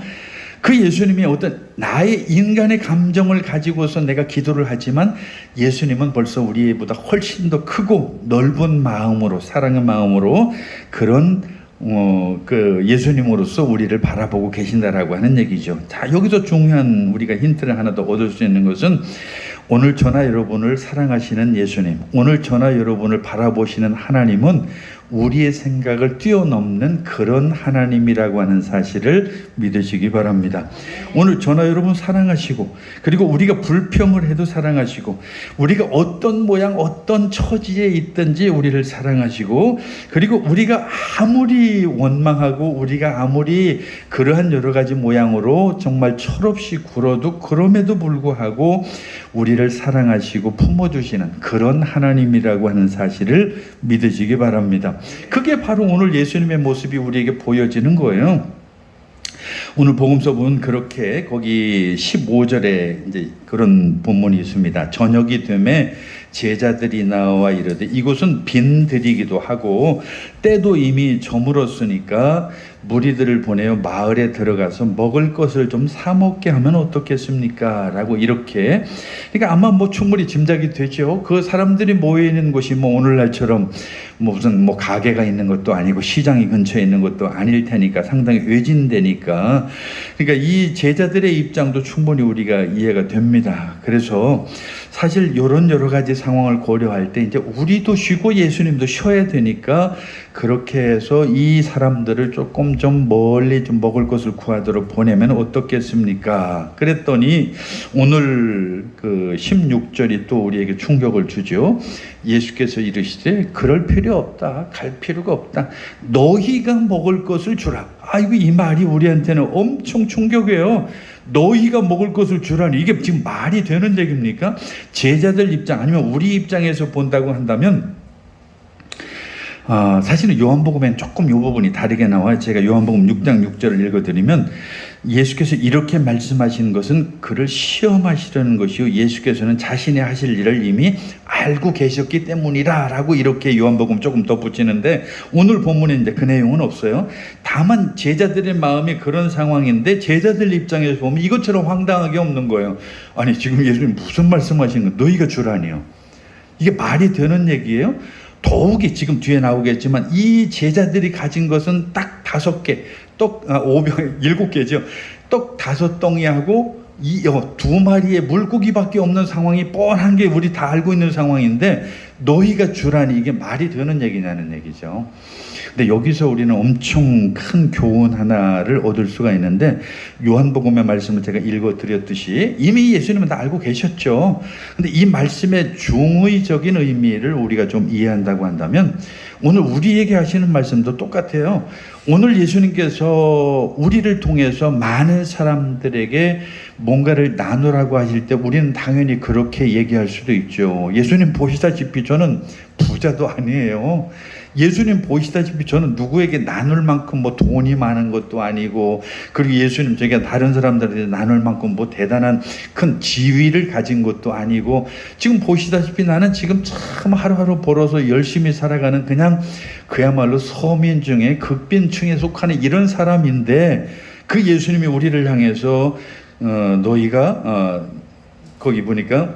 그 예수님이 어떤 나의 인간의 감정을 가지고서 내가 기도를 하지만 예수님은 벌써 우리보다 훨씬 더 크고 넓은 마음으로 사랑의 마음으로 그런 그 예수님으로서 우리를 바라보고 계신다라고 하는 얘기죠. 자, 여기서 중요한 우리가 힌트를 하나 더 얻을 수 있는 것은 오늘 저나 여러분을 사랑하시는 예수님, 오늘 저나 여러분을 바라보시는 하나님은 우리의 생각을 뛰어넘는 그런 하나님이라고 하는 사실을 믿으시기 바랍니다. 오늘 저나 여러분 사랑하시고 그리고 우리가 불평을 해도 사랑하시고 우리가 어떤 모양 어떤 처지에 있든지 우리를 사랑하시고 그리고 우리가 아무리 원망하고 우리가 아무리 그러한 여러 가지 모양으로 정말 철없이 굴어도 그럼에도 불구하고 우리를 사랑하시고 품어주시는 그런 하나님이라고 하는 사실을 믿으시기 바랍니다. 그게 바로 오늘 예수님의 모습이 우리에게 보여지는 거예요. 오늘 복음서 보면 그렇게 거기 15절에 이제 그런 본문이 있습니다. 저녁이 되매 제자들이 나와 이르되 이곳은 빈들이기도 하고 때도 이미 저물었으니까 무리들을 보내어 마을에 들어가서 먹을 것을 좀 사 먹게 하면 어떻겠습니까? 라고 이렇게 그러니까 아마 충분히 짐작이 되죠. 그 사람들이 모여 있는 곳이 오늘날처럼 무슨 가게가 있는 것도 아니고 시장이 근처에 있는 것도 아닐 테니까 상당히 외진되니까 그러니까 이 제자들의 입장도 충분히 우리가 이해가 됩니다. 그래서 사실 이런 여러 가지 상황을 고려할 때 이제 우리도 쉬고 예수님도 쉬어야 되니까 그렇게 해서 이 사람들을 조금 좀 멀리 좀 먹을 것을 구하도록 보내면 어떻겠습니까? 그랬더니 오늘 그 16절이 또 우리에게 충격을 주죠. 예수께서 이르시되 그럴 필요 없다. 갈 필요가 없다. 너희가 먹을 것을 주라. 이거 이 말이 우리한테는 엄청 충격이에요. 너희가 먹을 것을 주라니. 이게 지금 말이 되는 얘기입니까? 제자들 입장 아니면 우리 입장에서 본다고 한다면 사실은 요한복음엔 조금 이 부분이 다르게 나와요. 제가 요한복음 6장 6절을 읽어드리면 예수께서 이렇게 말씀하시는 것은 그를 시험하시려는 것이요 예수께서는 자신이 하실 일을 이미 알고 계셨기 때문이라 라고 이렇게 요한복음 조금 덧붙이는데, 오늘 본문에 이제 그 내용은 없어요. 다만 제자들의 마음이 그런 상황인데 제자들 입장에서 보면 이것처럼 황당하게 없는 거예요. 아니 지금 예수님 무슨 말씀하시는 거예요? 너희가 주라니요. 이게 말이 되는 얘기예요? 더욱이 지금 뒤에 나오겠지만 이 제자들이 가진 것은 딱 5개, 떡 7개죠. 떡 5덩이하고 2마리의 물고기밖에 없는 상황이 뻔한 게 우리 다 알고 있는 상황인데 너희가 주라니, 이게 말이 되는 얘기냐는 얘기죠. 근데 여기서 우리는 엄청 큰 교훈 하나를 얻을 수가 있는데, 요한복음의 말씀을 제가 읽어드렸듯이 이미 예수님은 다 알고 계셨죠. 근데 이 말씀의 중의적인 의미를 우리가 좀 이해한다고 한다면 오늘 우리에게 하시는 말씀도 똑같아요. 오늘 예수님께서 우리를 통해서 많은 사람들에게 뭔가를 나누라고 하실 때 우리는 당연히 그렇게 얘기할 수도 있죠. 예수님 보시다시피 저는 부자도 아니에요. 예수님 보시다시피 저는 누구에게 나눌 만큼 뭐 돈이 많은 것도 아니고, 그리고 예수님 제가 다른 사람들한테 나눌 만큼 뭐 대단한 큰 지위를 가진 것도 아니고, 지금 보시다시피 나는 지금 참 하루하루 벌어서 열심히 살아가는 그냥 그야말로 서민 중에 극빈층에 속하는 이런 사람인데, 그 예수님이 우리를 향해서 너희가 거기 보니까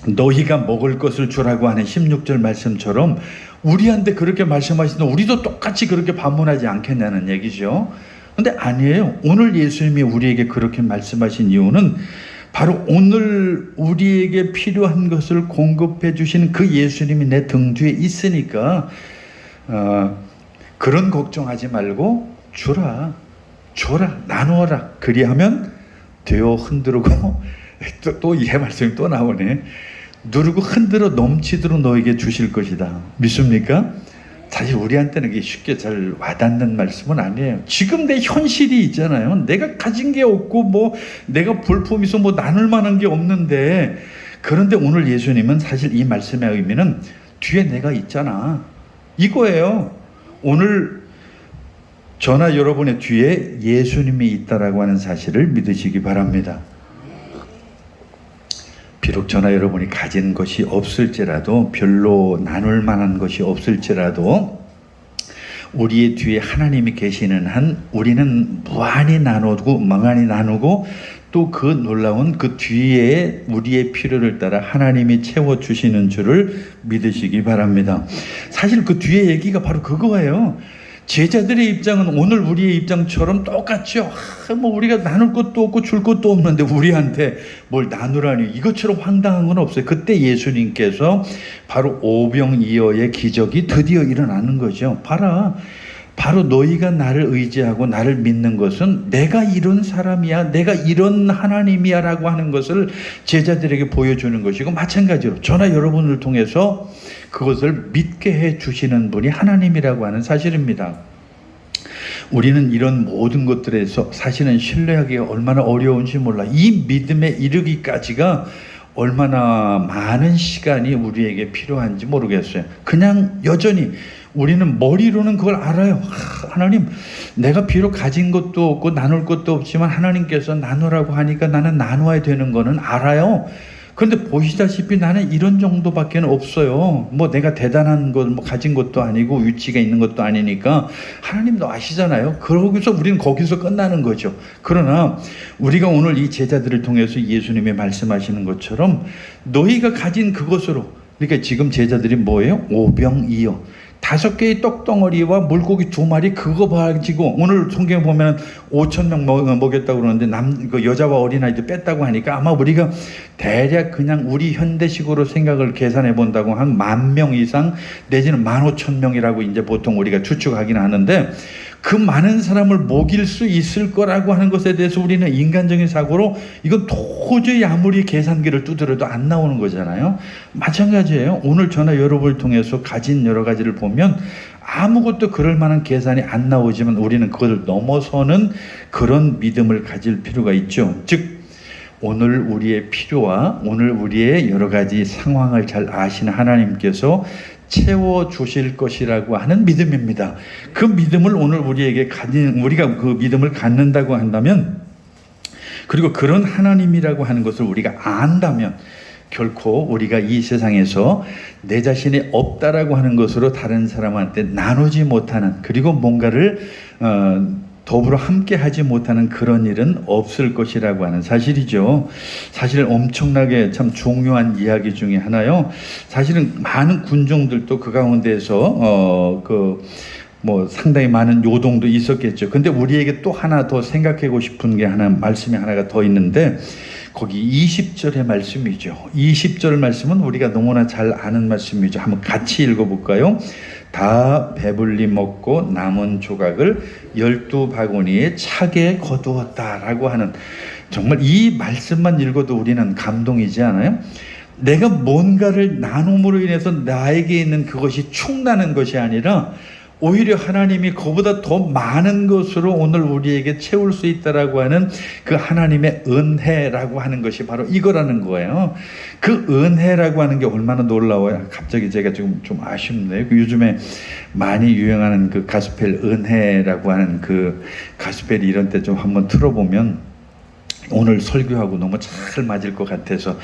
너희가 먹을 것을 주라고 하는 16절 말씀처럼 우리한테 그렇게 말씀하시는데 우리도 똑같이 그렇게 반문하지 않겠냐는 얘기죠. 근데 아니에요. 오늘 예수님이 우리에게 그렇게 말씀하신 이유는 바로 오늘 우리에게 필요한 것을 공급해 주시는 그 예수님이 내 등 뒤에 있으니까 그런 걱정하지 말고 줘라, 나누어라. 그리하면 되어 흔들고 또 이 말씀이 또 나오네. 누르고 흔들어 넘치도록 너에게 주실 것이다. 믿습니까? 사실 우리한테는 이게 쉽게 잘 와닿는 말씀은 아니에요. 지금 내 현실이 있잖아요. 내가 가진 게 없고 뭐 내가 볼품이 있어 뭐 나눌 만한 게 없는데, 그런데 오늘 예수님은 사실 이 말씀의 의미는 뒤에 내가 있잖아, 이거예요. 오늘 저나 여러분의 뒤에 예수님이 있다라고 하는 사실을 믿으시기 바랍니다. 비록 저나 여러분이 가진 것이 없을지라도, 별로 나눌 만한 것이 없을지라도 우리의 뒤에 하나님이 계시는 한 우리는 무한히 나누고 또 그 놀라운 그 뒤에 우리의 필요를 따라 하나님이 채워주시는 줄을 믿으시기 바랍니다. 사실 그 뒤에 얘기가 바로 그거예요. 제자들의 입장은 오늘 우리의 입장처럼 똑같죠. 뭐 우리가 나눌 것도 없고 줄 것도 없는데 우리한테 뭘 나누라니, 이것처럼 황당한 건 없어요. 그때 예수님께서 바로 오병이어의 기적이 드디어 일어나는 거죠. 봐라, 바로 너희가 나를 의지하고 나를 믿는 것은 내가 이런 사람이야, 내가 이런 하나님이야 라고 하는 것을 제자들에게 보여주는 것이고, 마찬가지로 저나 여러분을 통해서 그것을 믿게 해주시는 분이 하나님이라고 하는 사실입니다. 우리는 이런 모든 것들에서 사실은 신뢰하기가 얼마나 어려운지 몰라. 이 믿음에 이르기까지가 얼마나 많은 시간이 우리에게 필요한지 모르겠어요. 그냥 여전히 우리는 머리로는 그걸 알아요. 하나님, 내가 비록 가진 것도 없고 나눌 것도 없지만 하나님께서 나누라고 하니까 나는 나누어야 되는 거는 알아요. 그런데 보시다시피 나는 이런 정도밖에 없어요. 뭐 내가 대단한 것, 뭐 가진 것도 아니고 위치가 있는 것도 아니니까 하나님도 아시잖아요. 그러고서 우리는 거기서 끝나는 거죠. 그러나 우리가 오늘 이 제자들을 통해서 예수님이 말씀하시는 것처럼 너희가 가진 그것으로, 그러니까 지금 제자들이 뭐예요? 오병이어. 5개의 떡덩어리와 물고기 2마리, 그거 가지고 오늘 성경에 보면 5,000명 먹였다고 그러는데 그 여자와 어린아이도 뺐다고 하니까 아마 우리가 대략 그냥 우리 현대식으로 생각을 계산해 본다고 한 10,000명 이상 내지는 15,000명이라고 이제 보통 우리가 추측하긴 하는데, 그 많은 사람을 먹일 수 있을 거라고 하는 것에 대해서 우리는 인간적인 사고로 이건 도저히 아무리 계산기를 두드려도 안 나오는 거잖아요. 마찬가지예요. 오늘 저나 여러분을 통해서 가진 여러 가지를 보면 아무것도 그럴 만한 계산이 안 나오지만 우리는 그것을 넘어서는 그런 믿음을 가질 필요가 있죠. 즉 오늘 우리의 필요와 오늘 우리의 여러 가지 상황을 잘 아시는 하나님께서 채워주실 것이라고 하는 믿음입니다. 그 믿음을 오늘 우리가 그 믿음을 갖는다고 한다면, 그리고 그런 하나님이라고 하는 것을 우리가 안다면 결코 우리가 이 세상에서 내 자신이 없다라고 하는 것으로 다른 사람한테 나누지 못하는, 그리고 뭔가를 더불어 함께 하지 못하는 그런 일은 없을 것이라고 하는 사실이죠. 사실 엄청나게 참 중요한 이야기 중에 하나요. 사실은 많은 군종들도 그 가운데서 상당히 많은 요동도 있었겠죠. 근데 우리에게 또 하나 더 생각하고 싶은 게 말씀이 하나가 더 있는데, 거기 20절의 말씀이죠. 20절 말씀은 우리가 너무나 잘 아는 말씀이죠. 한번 같이 읽어볼까요? 다 배불리 먹고 남은 조각을 12바구니에 차게 거두었다라고 하는, 정말 이 말씀만 읽어도 우리는 감동이지 않아요? 내가 뭔가를 나눔으로 인해서 나에게 있는 그것이 충나는 것이 아니라 오히려 하나님이 그보다 더 많은 것으로 오늘 우리에게 채울 수 있다라고 하는 그 하나님의 은혜라고 하는 것이 바로 이거라는 거예요. 그 은혜라고 하는 게 얼마나 놀라워요. 갑자기 제가 좀 아쉽네요. 요즘에 많이 유행하는 그 가스펠 은혜라고 하는 그 가스펠이 이런 때 좀 한번 틀어보면 오늘 설교하고 너무 잘 맞을 것 같아서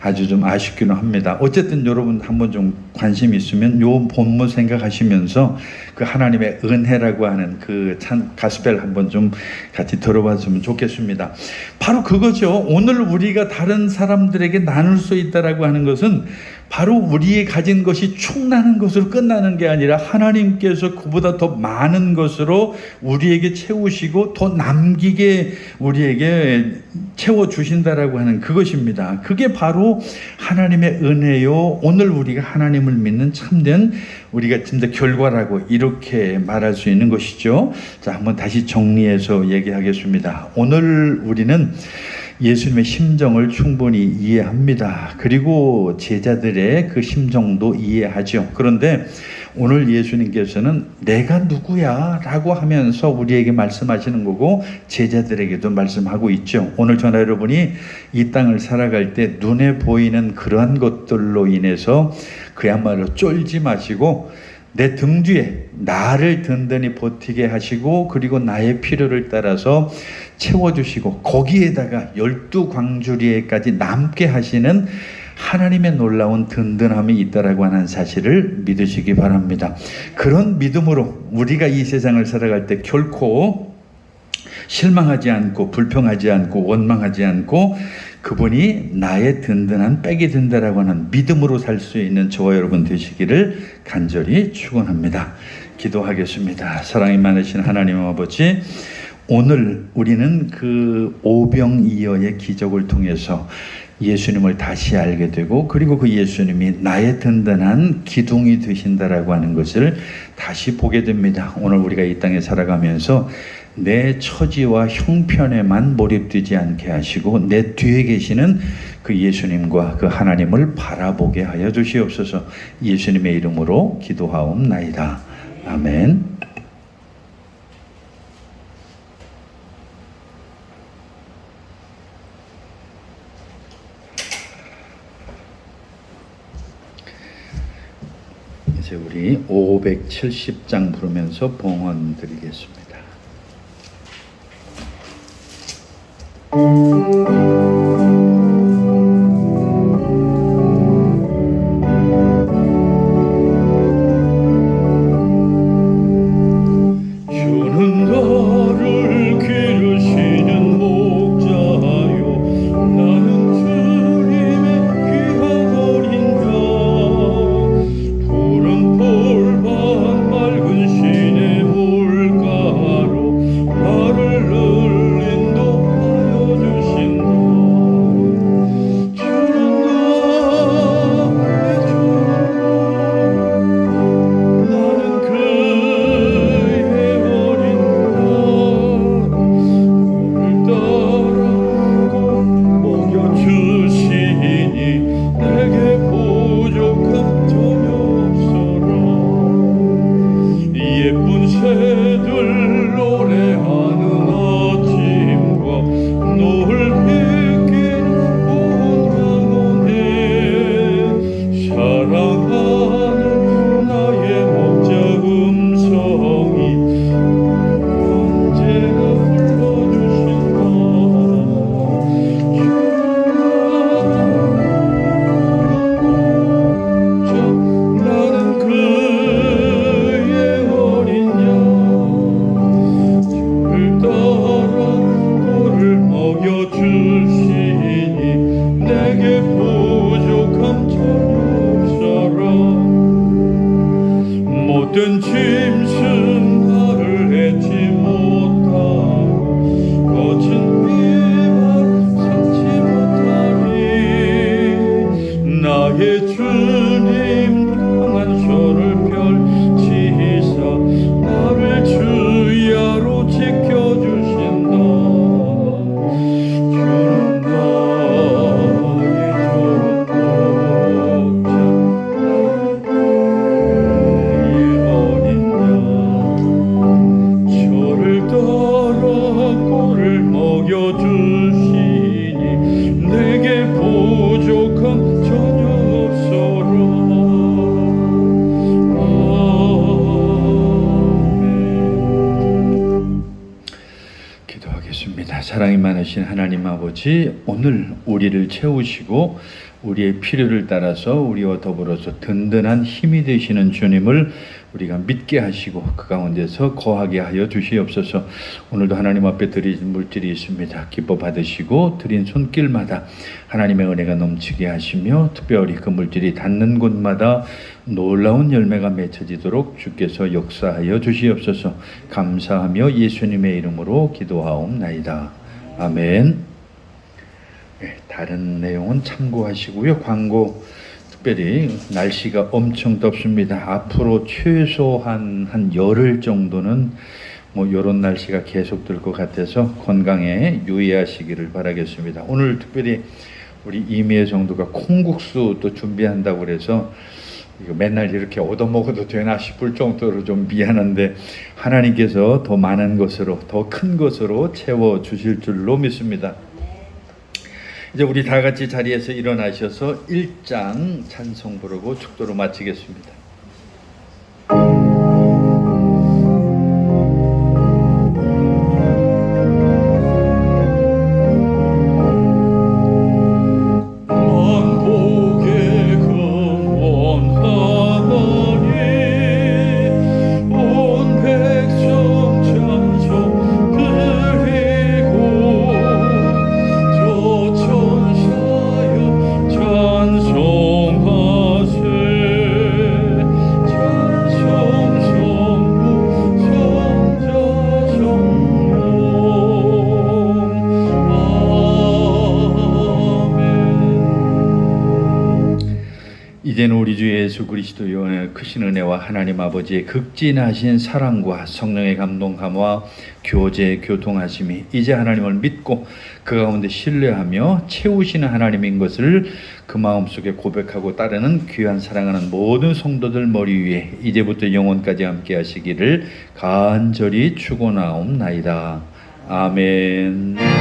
아주 좀 아쉽기는 합니다. 어쨌든 여러분 한번 좀 관심 있으면 요 본문 생각하시면서 그 하나님의 은혜라고 하는 그 참 가스펠 한번 좀 같이 들어봤으면 좋겠습니다. 바로 그거죠. 오늘 우리가 다른 사람들에게 나눌 수 있다라고 하는 것은 바로 우리의 가진 것이 충나는 것으로 끝나는 게 아니라 하나님께서 그보다 더 많은 것으로 우리에게 채우시고 더 남기게 우리에게 채워주신다라고 하는 그것입니다. 그게 바로 하나님의 은혜요. 오늘 우리가 하나님을 믿는 참된 우리가 진짜 결과라고 이렇게 말할 수 있는 것이죠. 자, 한번 다시 정리해서 얘기하겠습니다. 오늘 우리는 예수님의 심정을 충분히 이해합니다. 그리고 제자들의 그 심정도 이해하죠. 그런데 오늘 예수님께서는 내가 누구야? 라고 하면서 우리에게 말씀하시는 거고 제자들에게도 말씀하고 있죠. 오늘 저나 여러분이 이 땅을 살아갈 때 눈에 보이는 그러한 것들로 인해서 그야말로 쫄지 마시고 내 등 뒤에 나를 든든히 버티게 하시고 그리고 나의 필요를 따라서 채워주시고 거기에다가 12광주리에까지 남게 하시는 하나님의 놀라운 든든함이 있다라고 하는 사실을 믿으시기 바랍니다. 그런 믿음으로 우리가 이 세상을 살아갈 때 결코 실망하지 않고 불평하지 않고 원망하지 않고 그분이 나의 든든한 백이 된다라고 하는 믿음으로 살 수 있는 저와 여러분 되시기를 간절히 축원합니다. 기도하겠습니다. 사랑이 많으신 하나님 아버지, 오늘 우리는 그 오병이어의 기적을 통해서 예수님을 다시 알게 되고 그리고 그 예수님이 나의 든든한 기둥이 되신다라고 하는 것을 다시 보게 됩니다. 오늘 우리가 이 땅에 살아가면서 내 처지와 형편에만 몰입되지 않게 하시고 내 뒤에 계시는 그 예수님과 그 하나님을 바라보게 하여 주시옵소서. 예수님의 이름으로 기도하옵나이다. 아멘. 이제 우리 570장 부르면서 봉헌 드리겠습니다. 주는 나를 기르시는 목자요 나는 주님의 귀한 어린 자 푸른 풀밭 맑은 시내 물가로 나를 늘 인도하여 주신다. 여겨주시니 내게 부족함 전혀 없소로. 아멘. 기도하겠습니다. 사랑이 많으신 하나님 아버지, 오늘 우리를 채우시고 우리의 필요를 따라서 우리와 더불어서 든든한 힘이 되시는 주님을 우리가 믿게 하시고 그 가운데서 거하게 하여 주시옵소서. 오늘도 하나님 앞에 드린 물질이 있습니다. 기뻐 받으시고 드린 손길마다 하나님의 은혜가 넘치게 하시며 특별히 그 물질이 닿는 곳마다 놀라운 열매가 맺혀지도록 주께서 역사하여 주시옵소서. 감사하며 예수님의 이름으로 기도하옵나이다. 아멘. 네, 다른 내용은 참고하시고요. 광고, 특별히 날씨가 엄청 덥습니다. 앞으로 최소한 한 열흘 정도는 이런 날씨가 계속될 것 같아서 건강에 유의하시기를 바라겠습니다. 오늘 특별히 우리 이미애 성도가 콩국수 또 준비한다고 그래서 이거 맨날 이렇게 얻어먹어도 되나 싶을 정도로 좀 미안한데 하나님께서 더 많은 것으로, 더 큰 것으로 채워주실 줄로 믿습니다. 이제 우리 다 같이 자리에서 일어나셔서 1장 찬송 부르고 축도로 마치겠습니다. 이제는 우리 주 예수 그리스도의 크신 은혜와 하나님 아버지의 극진하신 사랑과 성령의 감동함과 교제 교통하심이 이제 하나님을 믿고 그 가운데 신뢰하며 채우시는 하나님인 것을 그 마음속에 고백하고 따르는 귀한 사랑하는 모든 성도들 머리 위에 이제부터 영원까지 함께 하시기를 간절히 축원하옵나이다. 아멘.